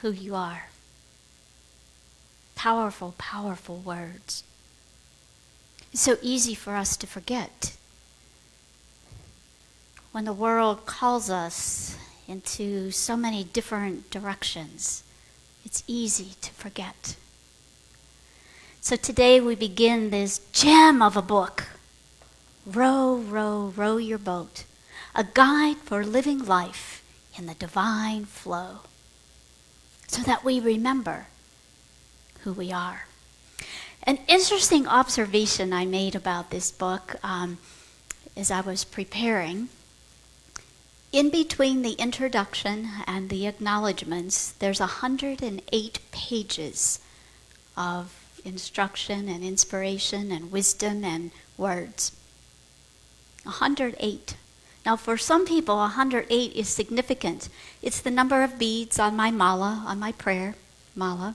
who you are. Powerful, powerful words. It's so easy for us to forget. When the world calls us into so many different directions, it's easy to forget. So today we begin this gem of a book. Row, row, row your boat. A guide for living life in the divine flow. So that we remember who we are. An interesting observation I made about this book as I was preparing, in between the introduction and the acknowledgments, there's 108 pages of instruction and inspiration and wisdom and words. 108. Now for some people, 108 is significant. It's the number of beads on my mala, on my prayer mala.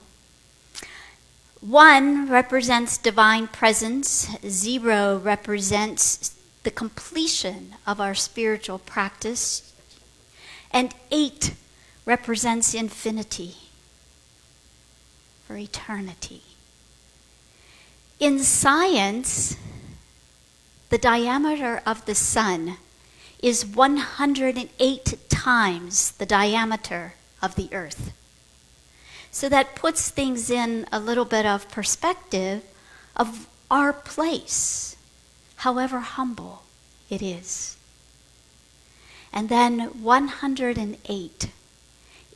1 represents divine presence. 0 represents the completion of our spiritual practice. And 8 represents infinity, for eternity. In science, the diameter of the sun is 108 times the diameter of the earth. So that puts things in a little bit of perspective of our place, however humble it is. And then 108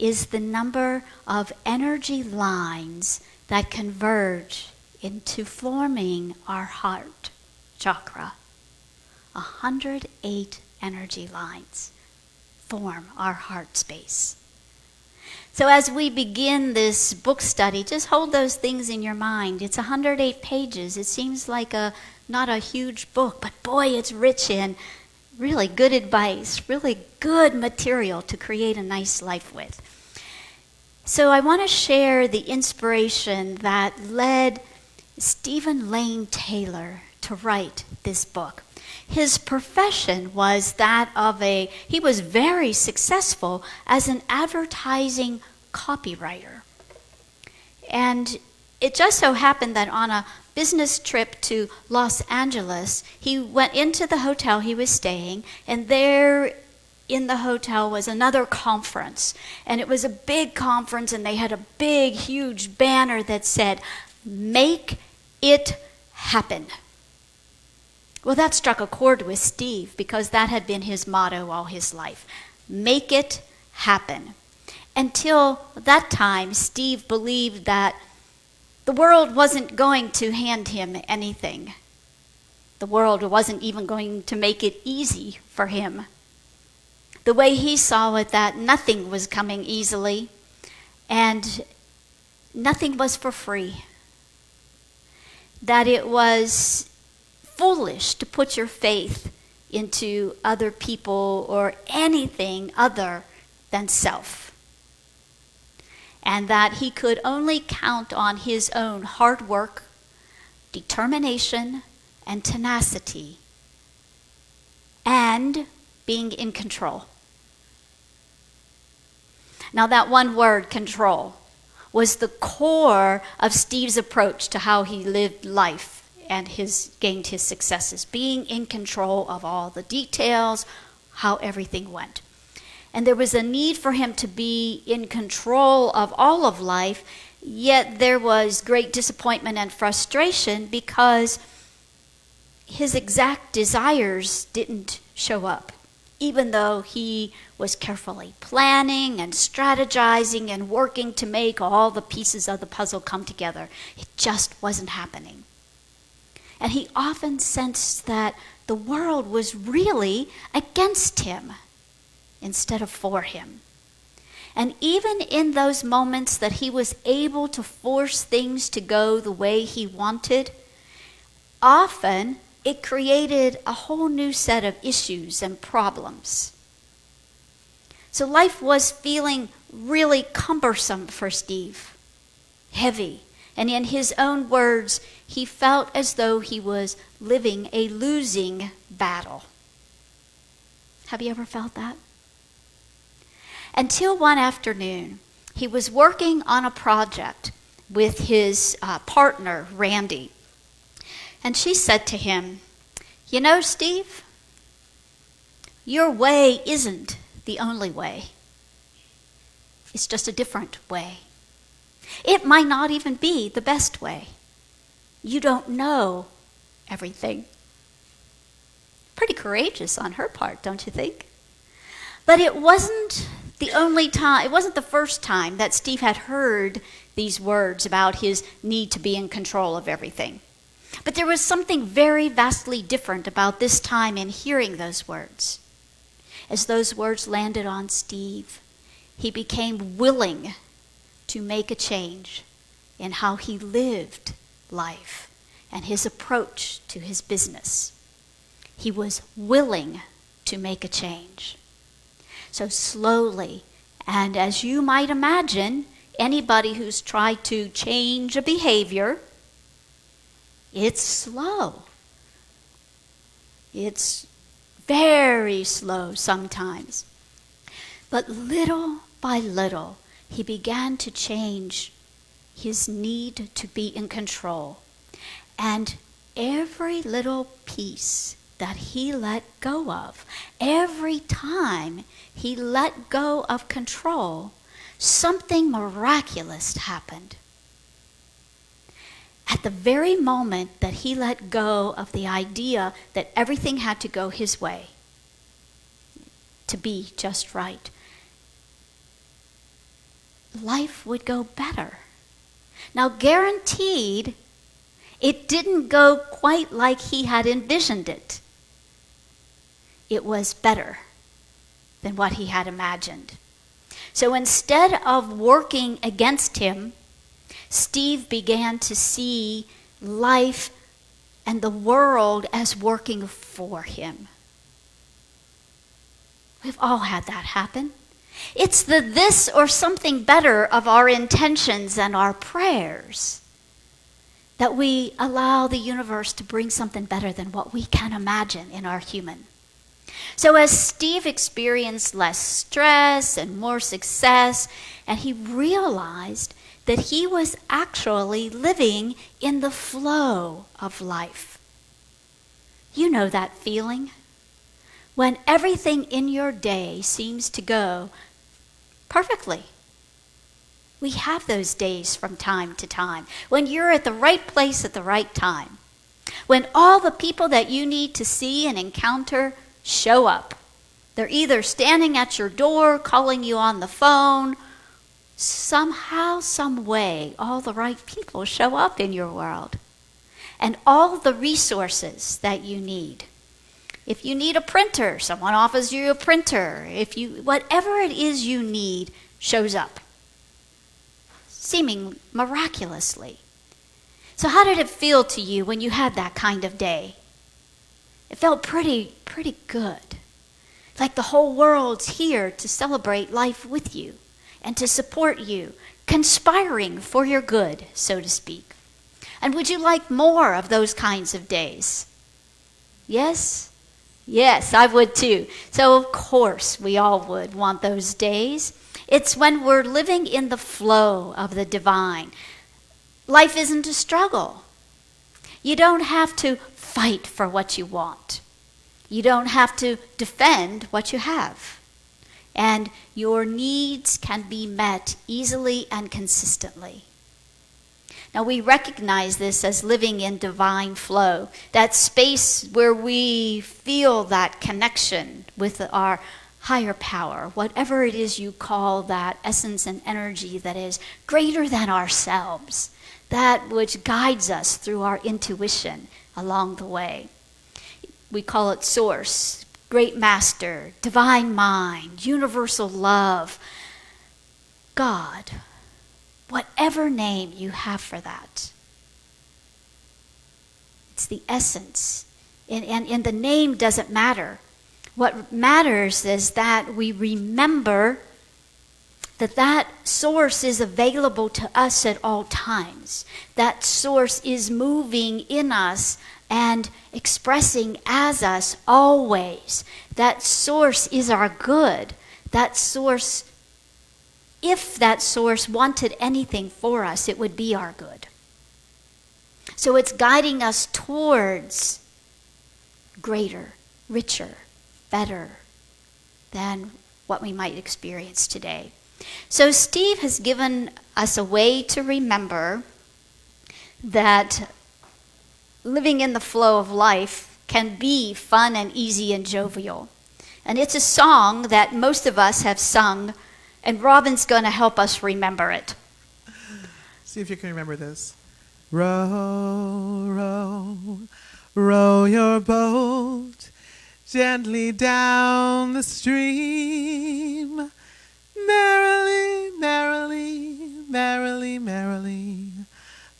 is the number of energy lines that converge into forming our heart chakra. 108 energy lines form our heart space. So as we begin this book study, just hold those things in your mind. It's 108 pages. It seems like not a huge book, but boy, it's rich in really good advice, really good material to create a nice life with. So I want to share the inspiration that led Stephen Lane Taylor to write this book. His profession was that of he was very successful as an advertising copywriter. And it just so happened that on a business trip to Los Angeles, he went into the hotel he was staying, and there in the hotel was another conference. And it was a big conference, and they had a big, huge banner that said, "Make it happen." Well, that struck a chord with Steve because that had been his motto all his life. Make it happen. Until that time, Steve believed that the world wasn't going to hand him anything. The world wasn't even going to make it easy for him. The way he saw it, that nothing was coming easily and nothing was for free. That it was foolish to put your faith into other people or anything other than self. And that he could only count on his own hard work, determination, and tenacity, and being in control. Now that one word, control, was the core of Steve's approach to how he lived life and gained his successes, being in control of all the details, how everything went. And there was a need for him to be in control of all of life, yet there was great disappointment and frustration because his exact desires didn't show up, even though he was carefully planning and strategizing and working to make all the pieces of the puzzle come together. It just wasn't happening. And he often sensed that the world was really against him instead of for him. And even in those moments that he was able to force things to go the way he wanted, often it created a whole new set of issues and problems. So life was feeling really cumbersome for Steve, heavy. And in his own words, he felt as though he was living a losing battle. Have you ever felt that? Until one afternoon, he was working on a project with his partner, Randy. And she said to him, "You know, Steve, your way isn't the only way. It's just a different way. It might not even be the best way. You don't know everything." Pretty courageous on her part, don't you think? But it wasn't the first time that Steve had heard these words about his need to be in control of everything. But there was something very vastly different about this time in hearing those words. As those words landed on Steve, he became willing to make a change in how he lived life and his approach to his business. He was willing to make a change. So slowly, and as you might imagine, anybody who's tried to change a behavior, it's slow. It's very slow sometimes. But little by little, he began to change his need to be in control. And every little piece that he let go of, every time he let go of control, something miraculous happened. At the very moment that he let go of the idea that everything had to go his way to be just right, life would go better. Now, guaranteed, it didn't go quite like he had envisioned it. It was better than what he had imagined. So instead of working against him, Steve began to see life and the world as working for him. We've all had that happen. It's the this or something better of our intentions and our prayers that we allow the universe to bring something better than what we can imagine in our human. So as Steve experienced less stress and more success, and he realized that he was actually living in the flow of life. You know that feeling? When everything in your day seems to go perfectly. We have those days from time to time when you're at the right place at the right time. When all the people that you need to see and encounter show up. They're either standing at your door, calling you on the phone. Somehow, some way, all the right people show up in your world. And all the resources that you need. If you need a printer, someone offers you a printer. Whatever it is you need shows up, seeming miraculously. So how did it feel to you when you had that kind of day? It felt pretty good. Like the whole world's here to celebrate life with you and to support you, conspiring for your good, so to speak. And would you like more of those kinds of days? Yes? Yes, I would too. So of course we all would want those days. It's when we're living in the flow of the divine. Life isn't a struggle. You don't have to fight for what you want. You don't have to defend what you have. And your needs can be met easily and consistently. Now we recognize this as living in divine flow, that space where we feel that connection with our higher power, whatever it is you call that essence and energy that is greater than ourselves, that which guides us through our intuition along the way. We call it Source, Great Master, Divine Mind, Universal Love, God, whatever name you have for that. It's the essence, and the name doesn't matter. What matters is that we remember that source is available to us at all times. That source is moving in us and expressing as us always. That source is our good. That source if that source wanted anything for us, it would be our good. So it's guiding us towards greater, richer, better than what we might experience today. So Steve has given us a way to remember that living in the flow of life can be fun and easy and jovial. And it's a song that most of us have sung, and Robin's going to help us remember it. See if you can remember this. Row, row, row your boat gently down the stream. Merrily, merrily, merrily, merrily.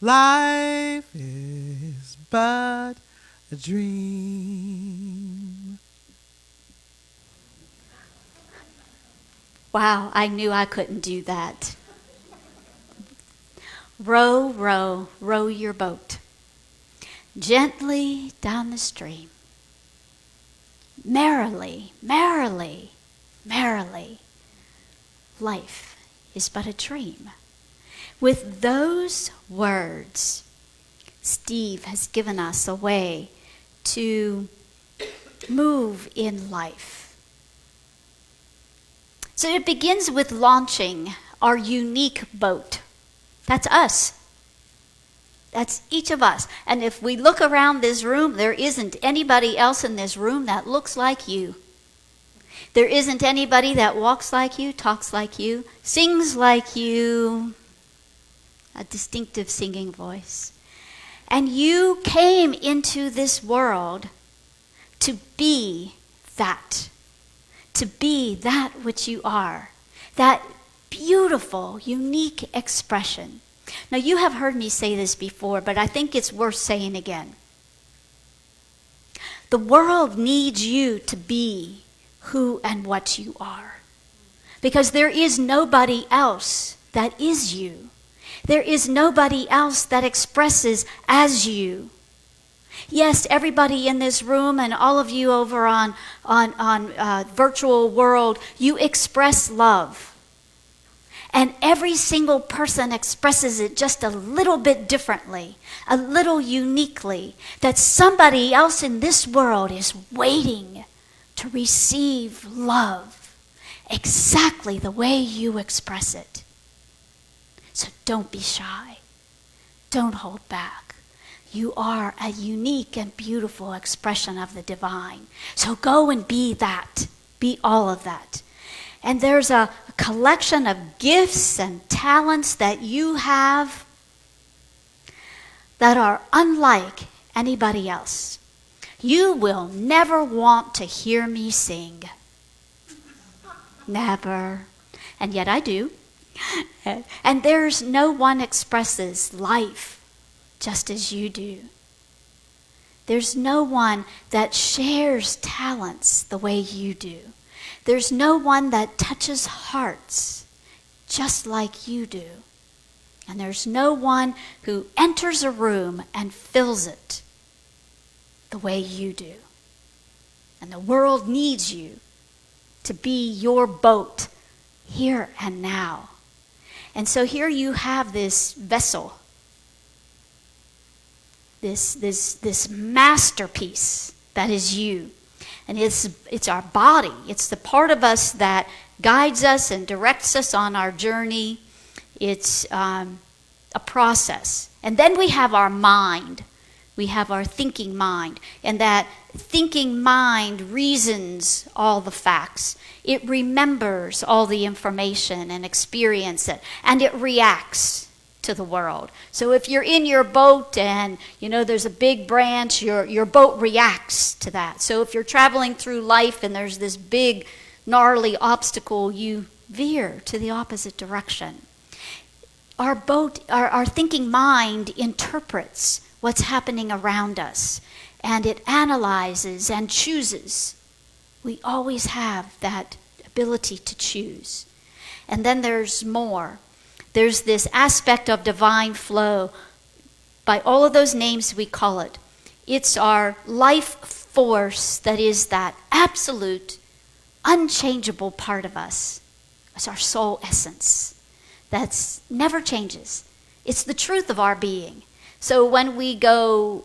Life is but a dream. Wow, I knew I couldn't do that. Row, row, row your boat gently down the stream. Merrily, merrily, merrily. Life is but a dream. With those words, Steve has given us a way to move in life. So it begins with launching our unique boat. That's us. That's each of us. And if we look around this room, there isn't anybody else in this room that looks like you. There isn't anybody that walks like you, talks like you, sings like you, a distinctive singing voice. And you came into this world to be that which you are, that beautiful, unique expression. Now, you have heard me say this before, but I think it's worth saying again. The world needs you to be who and what you are, because there is nobody else that is you. There is nobody else that expresses as you. Yes, everybody in this room and all of you over on virtual world, you express love. And every single person expresses it just a little bit differently, a little uniquely, that somebody else in this world is waiting to receive love exactly the way you express it. So don't be shy. Don't hold back. You are a unique and beautiful expression of the divine. So go and be that. Be all of that. And there's a collection of gifts and talents that you have that are unlike anybody else. You will never want to hear me sing. Never. And yet I do. And there's no one expresses life just as you do. There's no one that shares talents the way you do. There's no one that touches hearts just like you do. And there's no one who enters a room and fills it the way you do. And the world needs you to be your boat here and now. And so here you have this vessel, this masterpiece that is you. And it's our body. It's the part of us that guides us and directs us on our journey. It's a process. And then we have our mind. We have our thinking mind. And that thinking mind reasons all the facts. It remembers all the information and experience it. And it reacts to the world. So if you're in your boat and there's a big branch, your boat reacts to that. So if you're traveling through life and there's this big gnarly obstacle, you veer to the opposite direction. Our boat, our thinking mind interprets what's happening around us, and it analyzes and chooses. We always have that ability to choose. And then there's more. There's this aspect of divine flow. By all of those names we call it. It's our life force that is that absolute, unchangeable part of us. It's our soul essence that never changes. It's the truth of our being. So when we go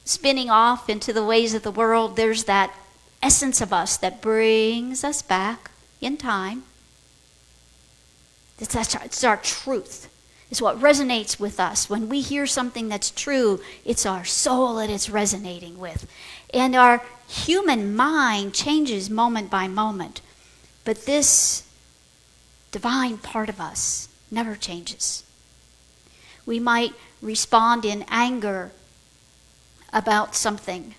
spinning off into the ways of the world, there's that essence of us that brings us back in time. It's our truth. It's what resonates with us. When we hear something that's true, it's our soul that it's resonating with. And our human mind changes moment by moment. But this divine part of us never changes. We might respond in anger about something,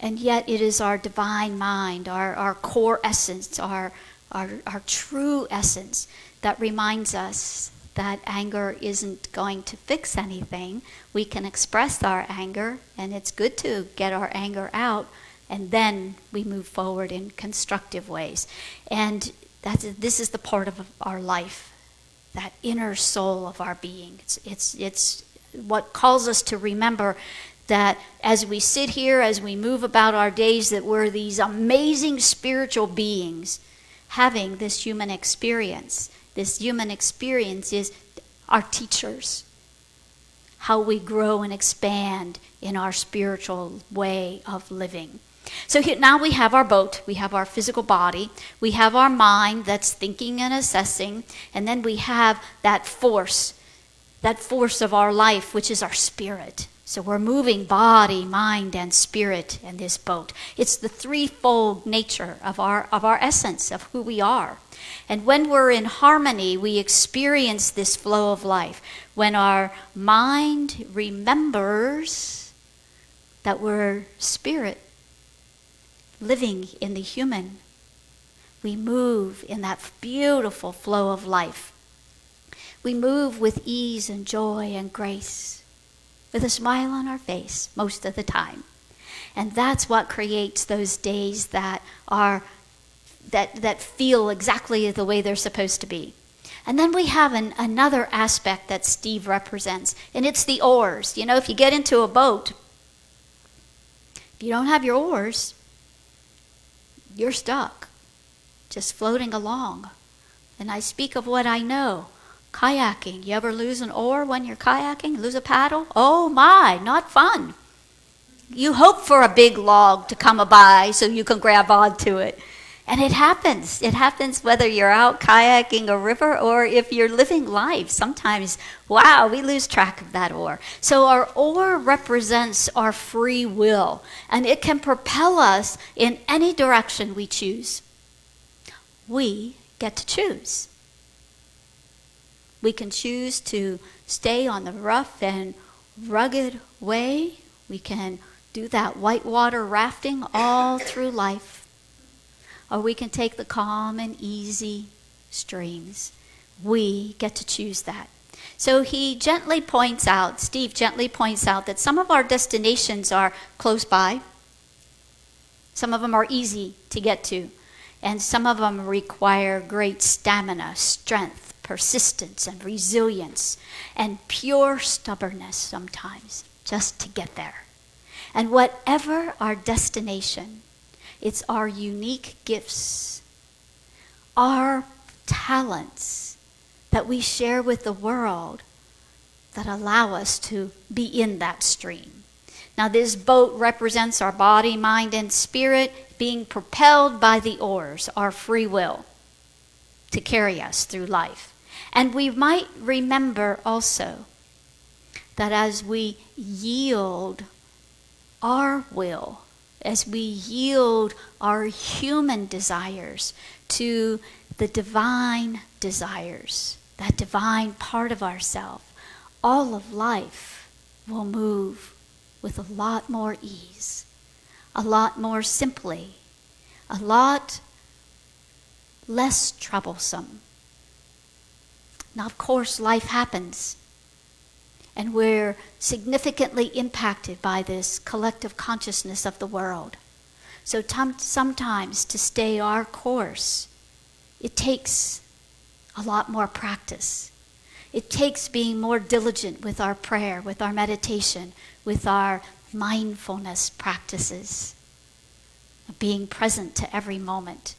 and yet it is our divine mind, our core essence, our true essence that reminds us that anger isn't going to fix anything. We can express our anger, and it's good to get our anger out, and then we move forward in constructive ways. And this is the part of our life, that inner soul of our being. It's what calls us to remember that as we sit here, as we move about our days, that we're these amazing spiritual beings having this human experience. This human experience is our teachers, how we grow and expand in our spiritual way of living. So here, now we have our boat, we have our physical body, we have our mind that's thinking and assessing, and then we have that force of our life, which is our spirit. So we're moving body, mind, and spirit in this boat. It's the threefold nature of our essence, of who we are. And when we're in harmony, we experience this flow of life. When our mind remembers that we're spirit living in the human, we move in that beautiful flow of life. We move with ease and joy and grace, with a smile on our face most of the time. And that's what creates those days that feel exactly the way they're supposed to be. And then we have another aspect that Steve represents, and it's the oars. You know, if you get into a boat, if you don't have your oars, you're stuck, just floating along. And I speak of what I know. Kayaking. You ever lose an oar when you're kayaking? Lose a paddle? Oh my, not fun. You hope for a big log to come by so you can grab onto it. And it happens. It happens whether you're out kayaking a river or if you're living life. Sometimes, wow, we lose track of that oar. So our oar represents our free will, and it can propel us in any direction we choose. We get to choose. We can choose to stay on the rough and rugged way. We can do that whitewater rafting all through life. Or we can take the calm and easy streams. We get to choose that. So Steve gently points out that some of our destinations are close by. Some of them are easy to get to. And some of them require great stamina, strength, persistence, and resilience, and pure stubbornness sometimes, just to get there. And whatever our destination, it's our unique gifts, our talents that we share with the world that allow us to be in that stream. Now, this boat represents our body, mind, and spirit being propelled by the oars, our free will, to carry us through life. And we might remember also that as we yield our will, as we yield our human desires to the divine desires, that divine part of ourselves, all of life will move with a lot more ease, a lot more simply, a lot less troublesome. Now, of course, life happens, and we're significantly impacted by this collective consciousness of the world. So sometimes to stay our course, it takes a lot more practice. It takes being more diligent with our prayer, with our meditation, with our mindfulness practices, being present to every moment.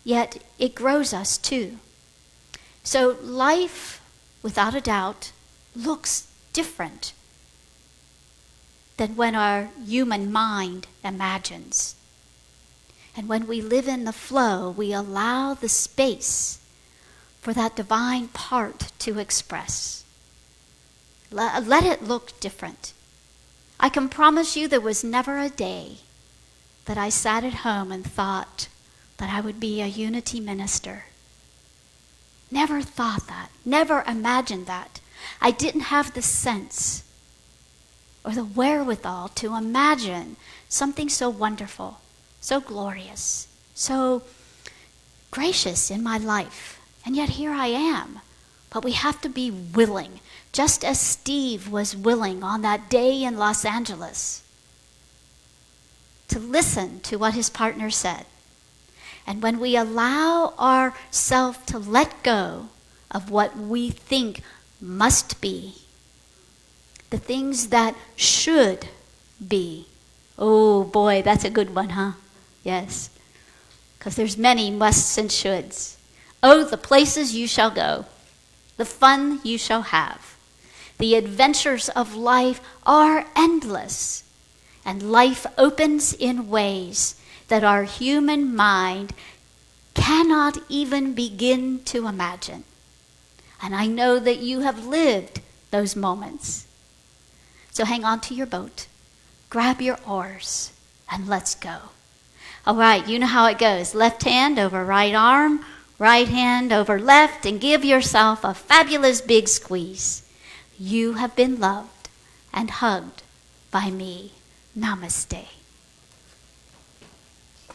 yet it grows us too. So life, without a doubt, looks different than when our human mind imagines. And when we live in the flow, we allow the space for that divine part to express. Let it look different. I can promise you there was never a day that I sat at home and thought that I would be a unity minister. Never thought that, never imagined that. I didn't have the sense or the wherewithal to imagine something so wonderful, so glorious, so gracious in my life. And yet here I am. But we have to be willing, just as Steve was willing on that day in Los Angeles, to listen to what his partner said. And when we allow ourselves to let go of what we think must be, the things that should be. Oh boy, that's a good one, huh? Yes. Because there's many musts and shoulds. Oh, the places you shall go, the fun you shall have. The adventures of life are endless, and life opens in ways that our human mind cannot even begin to imagine. And I know that you have lived those moments. So hang on to your boat, grab your oars, and let's go. All right, you know how it goes. Left hand over right arm, right hand over left, and give yourself a fabulous big squeeze. You have been loved and hugged by me. Namaste.